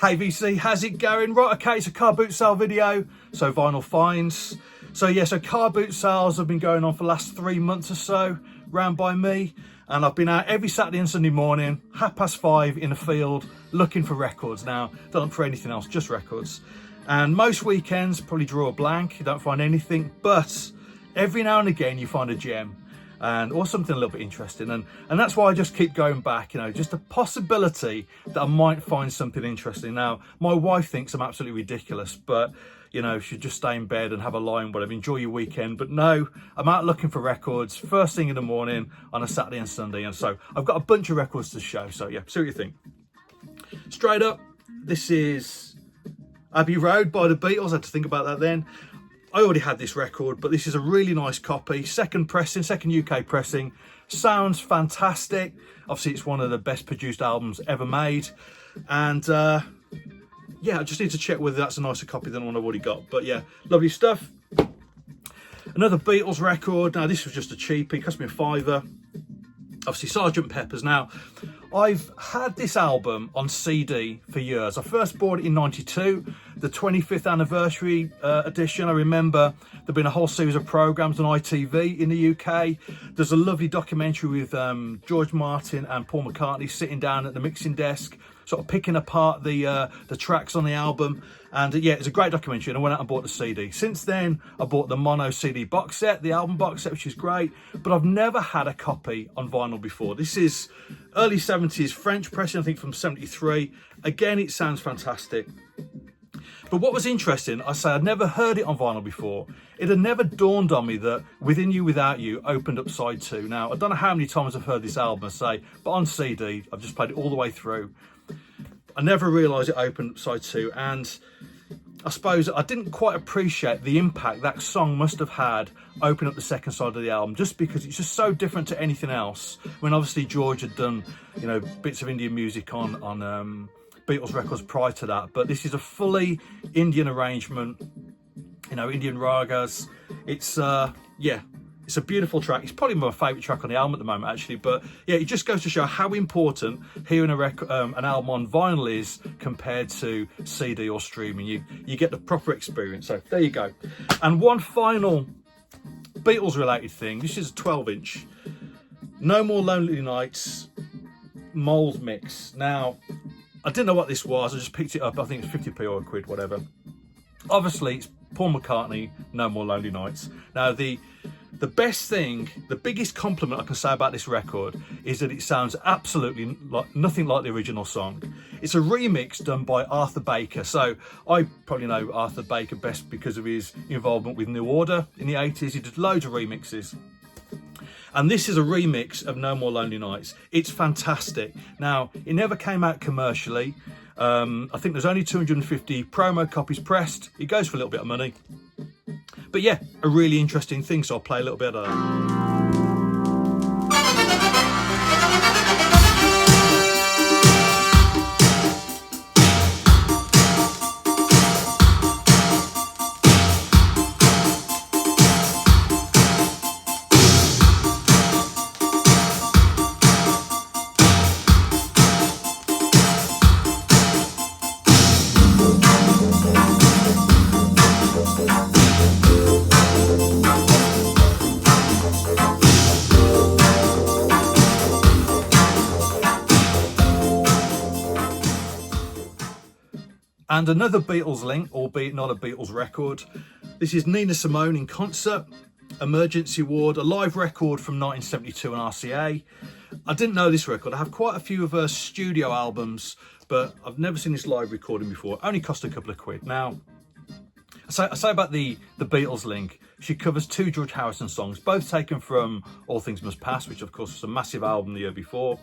Hey VC, how's it going? Right, okay, it's a car boot sale video, so vinyl finds. So car boot sales have been going on for the last 3 months or so, round by me, and I've been out every Saturday and Sunday morning, 5:30 in the field, looking for records. Now, don't look for anything else, just records. And most weekends, probably draw a blank, you don't find anything, but every now and again you find a gem. Or something a little bit interesting, and that's why I just keep going back, just a possibility that I might find something interesting. Now, my wife thinks I'm absolutely ridiculous, but should just stay in bed and have a lie and whatever, enjoy your weekend. But no, I'm out looking for records first thing in the morning on a Saturday and Sunday, and so I've got a bunch of records to show. So yeah, see what you think. Straight up, this is Abbey Road by the Beatles. I had to think about that then. I already had this record, but this is a really nice copy. Second UK pressing. Sounds fantastic. Obviously, it's one of the best produced albums ever made. And I just need to check whether that's a nicer copy than the one I've already got. But yeah, lovely stuff. Another Beatles record. Now, this was just a cheapie. It cost me £5. Obviously, Sgt. Pepper's. Now, I've had this album on CD for years. I first bought it in '92, the 25th anniversary edition. I remember there being a whole series of programmes on ITV in the UK. There's a lovely documentary with George Martin and Paul McCartney sitting down at the mixing desk, sort of picking apart the tracks on the album. And it's a great documentary, and I went out and bought the CD. Since then, I bought the mono CD box set, the album box set, which is great, but I've never had a copy on vinyl before. This is early 70s French pressing, I think from 73. Again, it sounds fantastic. But what was interesting, I'd never heard it on vinyl before. It had never dawned on me that Within You, Without You opened up side 2. Now, I don't know how many times I've heard this album, but on CD, I've just played it all the way through. I never realised it opened up side 2, and I suppose I didn't quite appreciate the impact that song must have had opening up the second side of the album, just because it's just so different to anything else. When obviously George had done, bits of Indian music on Beatles records prior to that, but this is a fully Indian arrangement, Indian ragas. It's a beautiful track. It's probably my favourite track on the album at the moment, actually. But yeah, it just goes to show how important hearing an album on vinyl is compared to CD or streaming. You get the proper experience. So there you go. And one final Beatles-related thing. This is a 12-inch. No More Lonely Nights mould mix. Now, I didn't know what this was. I just picked it up. I think it's 50p or a quid, whatever. Obviously, it's Paul McCartney, No More Lonely Nights. Now, the best thing, the biggest compliment I can say about this record is that it sounds absolutely nothing like the original song. It's a remix done by Arthur Baker. So I probably know Arthur Baker best because of his involvement with New Order in the 80s. He did loads of remixes. And this is a remix of No More Lonely Nights. It's fantastic. Now, it never came out commercially. I think there's only 250 promo copies pressed. It goes for a little bit of money. But yeah, a really interesting thing, so I'll play a little bit of that. And another Beatles link, albeit not a Beatles record. This is Nina Simone in concert, Emergency Ward, a live record from 1972 on RCA. I didn't know this record. I have quite a few of her studio albums, but I've never seen this live recording before. It only cost a couple of quid. Now, I say about the Beatles link, she covers 2 George Harrison songs, both taken from All Things Must Pass, which of course was a massive album the year before.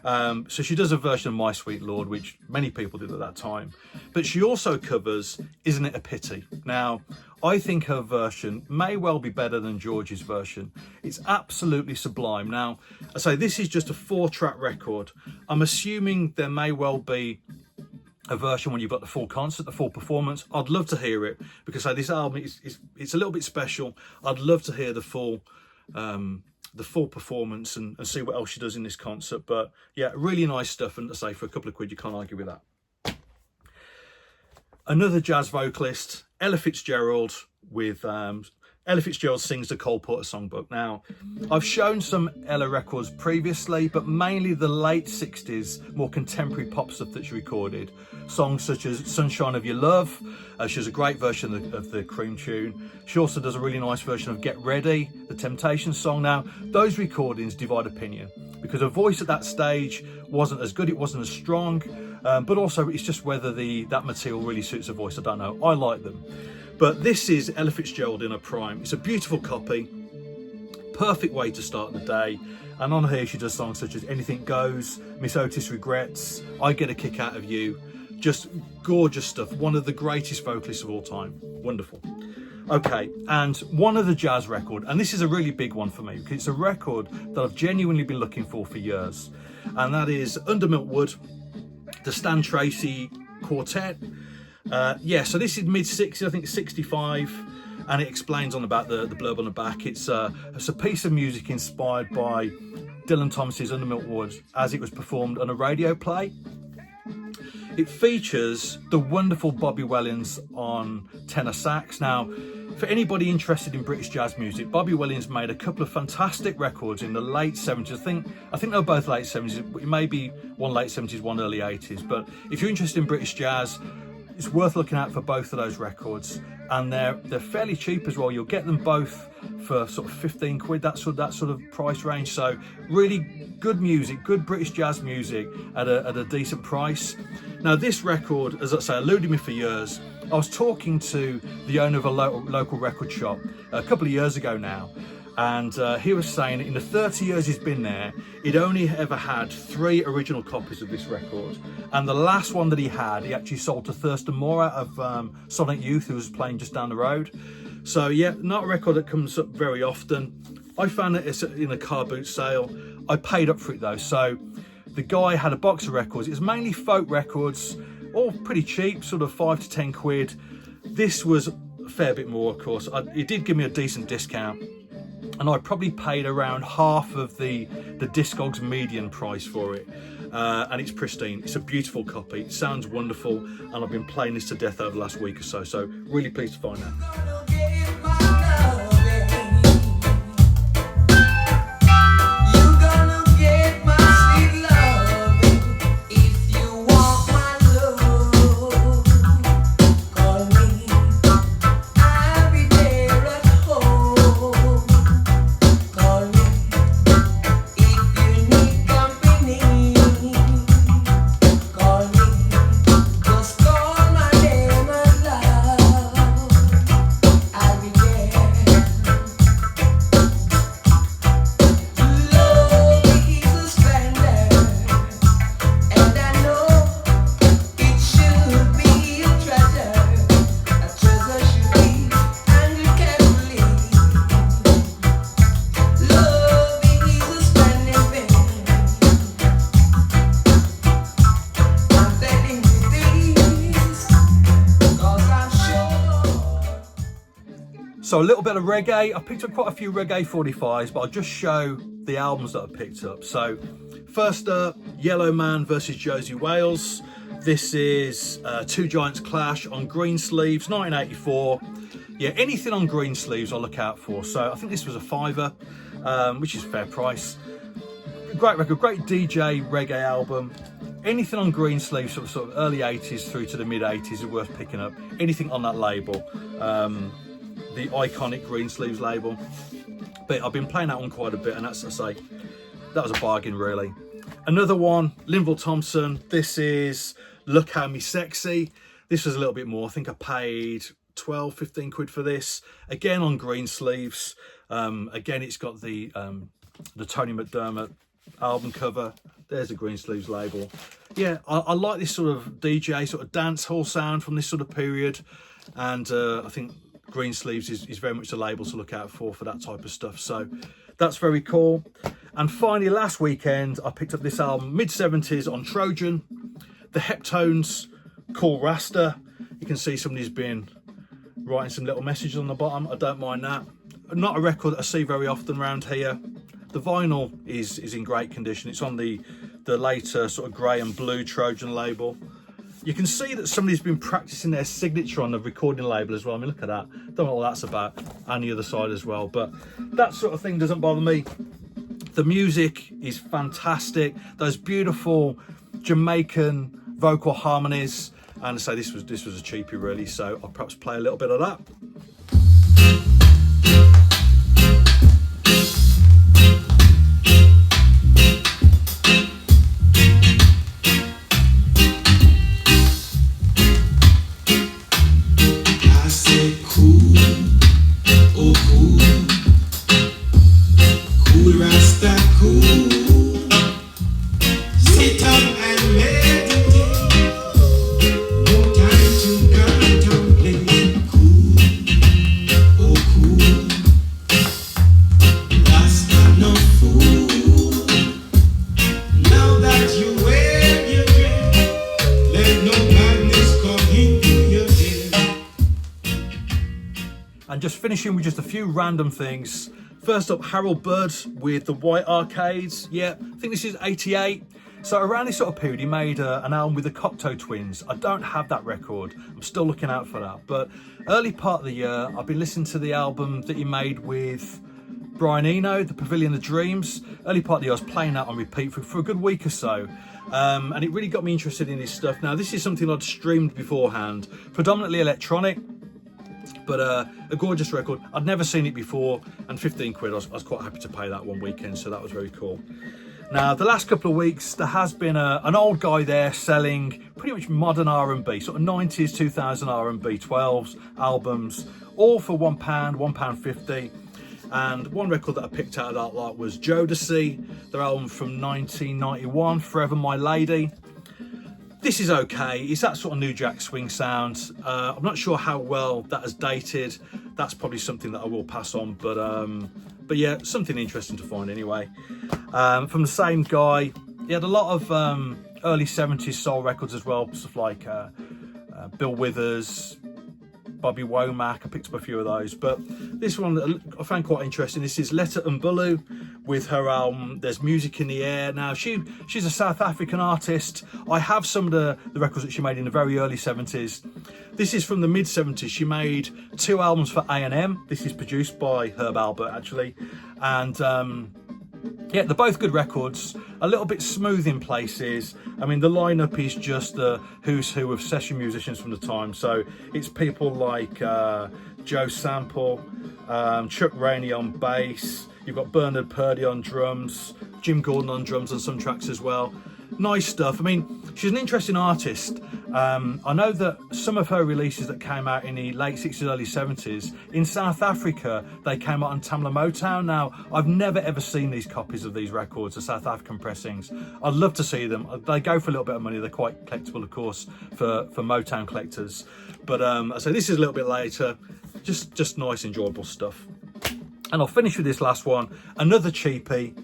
So she does a version of My Sweet Lord, which many people did at that time. But she also covers Isn't It a Pity? Now, I think her version may well be better than George's version. It's absolutely sublime. Now, I say this is just a 4-track record. I'm assuming there may well be a version when you've got the full concert, the full performance. I'd love to hear it, because this album it's a little bit special. I'd love to hear the full performance and see what else she does in this concert. But yeah, really nice stuff, and to say for a couple of quid you can't argue with that. Another jazz vocalist, Ella Fitzgerald, with Ella Fitzgerald sings the Cole Porter Songbook. Now, I've shown some Ella records previously, but mainly the late 60s, more contemporary pop stuff that she recorded. Songs such as Sunshine of Your Love. She has a great version of the Cream tune. She also does a really nice version of Get Ready, the Temptations song. Now, those recordings divide opinion because her voice at that stage wasn't as good, it wasn't as strong, but also it's just whether that material really suits her voice. I don't know. I like them. But this is Ella Fitzgerald in her prime. It's a beautiful copy, perfect way to start the day. And on here she does songs such as Anything Goes, Miss Otis Regrets, I Get a Kick Out of You. Just gorgeous stuff. One of the greatest vocalists of all time. Wonderful. Okay, and one other jazz record, and this is a really big one for me because it's a record that I've genuinely been looking for years. And that is Under Milk Wood, the Stan Tracy Quartet. So this is mid-60s, I think 65, and it explains on about the blurb on the back. It's a piece of music inspired by Dylan Thomas's Under Milk Wood as it was performed on a radio play. It features the wonderful Bobby Wellins on tenor sax. Now, for anybody interested in British jazz music, Bobby Wellins made a couple of fantastic records in the late 70s. I think they were both late 70s, maybe one late 70s, one early 80s. But if you're interested in British jazz, it's worth looking out for both of those records, and they're fairly cheap as well. You'll get them both for sort of 15 quid, that sort of price range. So really good music, good British jazz music at a decent price. Now this record, as I say, eluded me for years. I was talking to the owner of a local record shop a couple of years ago now, and he was saying that in the 30 years he's been there, he'd only ever had 3 original copies of this record, and the last one that he had, he actually sold to Thurston Moore out of Sonic Youth, who was playing just down the road. So yeah, not a record that comes up very often. I found it in a car boot sale. I paid up for it though. So the guy had a box of records. It was mainly folk records, all pretty cheap, sort of 5 to 10 quid. This was a fair bit more, of course. He did give me a decent discount, and I probably paid around half of the Discogs median price for it. And it's pristine. It's a beautiful copy. It sounds wonderful, and I've been playing this to death over the last week or so. So really pleased to find that. So a little bit of reggae. I picked up quite a few reggae 45s, but I'll just show the albums that I picked up. So first up, Yellowman versus Josie Wales. This is Two Giants Clash on Greensleeves, 1984. Yeah, anything on Greensleeves I'll look out for. So I think this was a £5, which is a fair price. Great record, great DJ reggae album. Anything on Greensleeves, sort of early 80s through to the mid 80s is worth picking up. Anything on that label. The iconic Greensleeves label, but I've been playing that one quite a bit, and that's, I say, that was a bargain really. Another one, Linval Thompson. This is Look How Me Sexy. This was a little bit more. I think I paid 12, 15 quid for this. Again on Greensleeves. Again, it's got the Tony McDermott album cover. There's a Greensleeves label. Yeah, I like this sort of DJ, sort of dance hall sound from this sort of period, and I think Greensleeves is very much the label to look out for that type of stuff. So that's very cool. And finally, last weekend, I picked up this album, mid-70s on Trojan, the Heptones, Cool Rasta. You can see somebody's been writing some little messages on the bottom. I don't mind that. Not a record that I see very often around here. The vinyl is in great condition. It's on the later sort of grey and blue Trojan label. You can see that somebody's been practicing their signature on the recording label as well. I mean, look at that. Don't know what that's about. And the other side as well. But that sort of thing doesn't bother me. The music is fantastic. Those beautiful Jamaican vocal harmonies. And I say this was a cheapie really, so I'll perhaps play a little bit of that. And just finishing with just a few random things. First up, Harold Budd with the White Arcades. Yeah, I think this is 88. So around this sort of period, he made an album with the Cocteau Twins. I don't have that record. I'm still looking out for that. But early part of the year, I've been listening to the album that he made with Brian Eno, The Pavilion of Dreams. Early part of the year, I was playing that on repeat for a good week or so. And it really got me interested in his stuff. Now, this is something I'd streamed beforehand, predominantly electronic. But a gorgeous record. I'd never seen it before, and 15 quid, I was quite happy to pay that one weekend, so that was very cool. Now, the last couple of weeks, there has been an old guy there selling pretty much modern R&B, sort of 90s, 2000 R&B, 12s, albums, all for £1, £1.50. And one record that I picked out of that lot was Jodeci, their album from 1991, Forever My Lady. This is okay. It's that sort of New Jack Swing sound. I'm not sure how well that has dated. That's probably something that I will pass on, but yeah, something interesting to find anyway. From the same guy, he had a lot of early 70s soul records as well, stuff like Bill Withers, Bobby Womack. I picked up a few of those, but this one I found quite interesting. This is Letta Mbulu with her album There's Music in the Air. Now she's a South African artist. I have some of the records that she made in the very early 70s. This is from the mid 70s. She made 2 albums for A&M. This is produced by Herb Alpert actually, and yeah, they're both good records, a little bit smooth in places. I mean, the lineup is just the who's who of session musicians from the time. So it's people like Joe Sample, Chuck Rainey on bass, you've got Bernard Purdie on drums, Jim Gordon on drums on some tracks as well. Nice stuff. I mean, she's an interesting artist. I know that some of her releases that came out in the late 60s, early 70s, in South Africa, they came out on Tamla Motown. Now, I've never ever seen these copies of these records, the South African pressings. I'd love to see them. They go for a little bit of money. They're quite collectible, of course, for Motown collectors. But so this is a little bit later. Just nice, enjoyable stuff. And I'll finish with this last one. Another cheapie.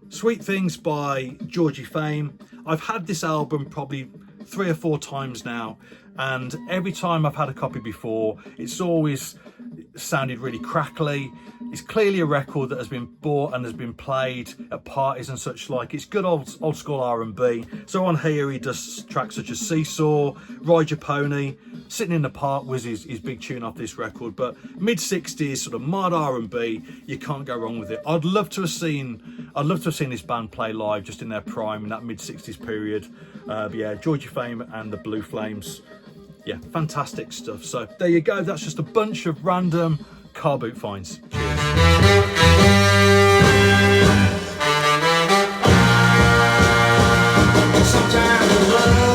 Sweet Things by Georgie Fame. I've had this album probably 3 or 4 times now, and every time I've had a copy before, it's always sounded really crackly. It's clearly a record that has been bought and has been played at parties and such like. It's good old school R&B. So on here he does tracks such as Seesaw, Ride Your Pony, Sitting in the Park was his big tune off this record. But mid 60s sort of mod R&B, you can't go wrong with it. I'd love to have seen this band play live just in their prime in that mid 60s period. But yeah, Georgie Fame and the Blue Flames. Yeah, fantastic stuff. So there you go. That's just a bunch of random car boot finds. Cheers.